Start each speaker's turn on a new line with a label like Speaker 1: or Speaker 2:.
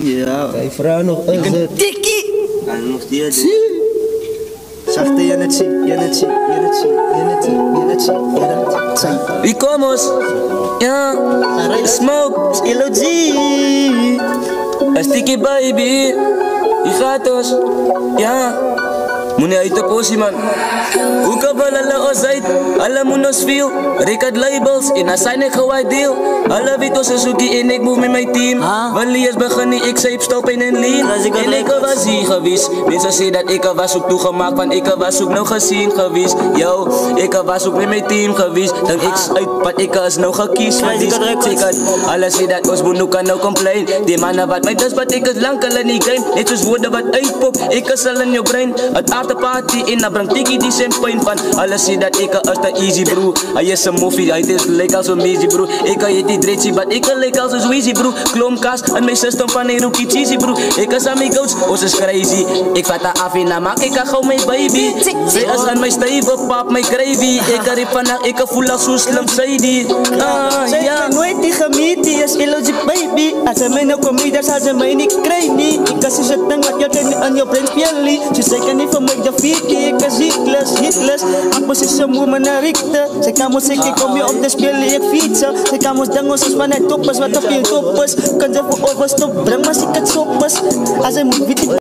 Speaker 1: Ja.
Speaker 2: Kijk, vraag nog een
Speaker 1: tikkie!
Speaker 3: Kan nog steeds.
Speaker 1: Zachte Janetsi, Janetsi, Janetsi, Janetsi, Janetsi, Janetsi.
Speaker 3: We komos. Ja. Smoke.
Speaker 1: LOG.
Speaker 3: A sticky baby. Die gatos. Ja. Muna uit de posie man. Hoe kan wel alle ons uit? Alle moet ons veel. Record labels in een zijn ik gewoon deel. Alle weet ons is zoekie en ik move met mijn team. Wanneer is begin ik zeep stop in een lean. En ik was hier geweest. Mensen zeggen dat ik was ook toegemaakt van ik was ook nou gezien geweest. Yo, ik was ook met mijn team geweest. Dan ik uit wat ik is nou gekies. Alles zeggen dat ons moet kan nou complain. Die mannen wat mij dus wat ik is lang al in die game. Net zoals woorden wat uitpop. Ik is al in je brain. Het afterparty in een brand tikkie die champagne van. Alles zie dat ik is de easy bro. Hij is een movie, hij is leuk als een easy bro. Ik heet die dreadsie, maar ik leuk als een Weezy bro. Kloomkaas en mijn system van een rookie cheesy bro. Ik is aan mijn coach, ons is crazy. Ik vat haar af en maak ik gewoon mijn baby. Zij is aan mijn stijve pap, mijn gravy. Ik riep vandaag, ik voel als zo slim, zei die.
Speaker 1: Zij kan nooit die gemeten, is LOG baby. Als ze mij nou comedy, dan zal ze mij niet krijgen. Ik kan ze zetten wat je denkt aan je brain spjelly. Ze zeggen niet van mij de fiki, ik is hitless. Aku si semua menarikte. Saya kamu sikit komi op de spelen ik fietsen. Saya kamu dango sus mana toppers wat op je toppers. Kan ze voor overstop, breng maar ik het soppers. Als hij moet weten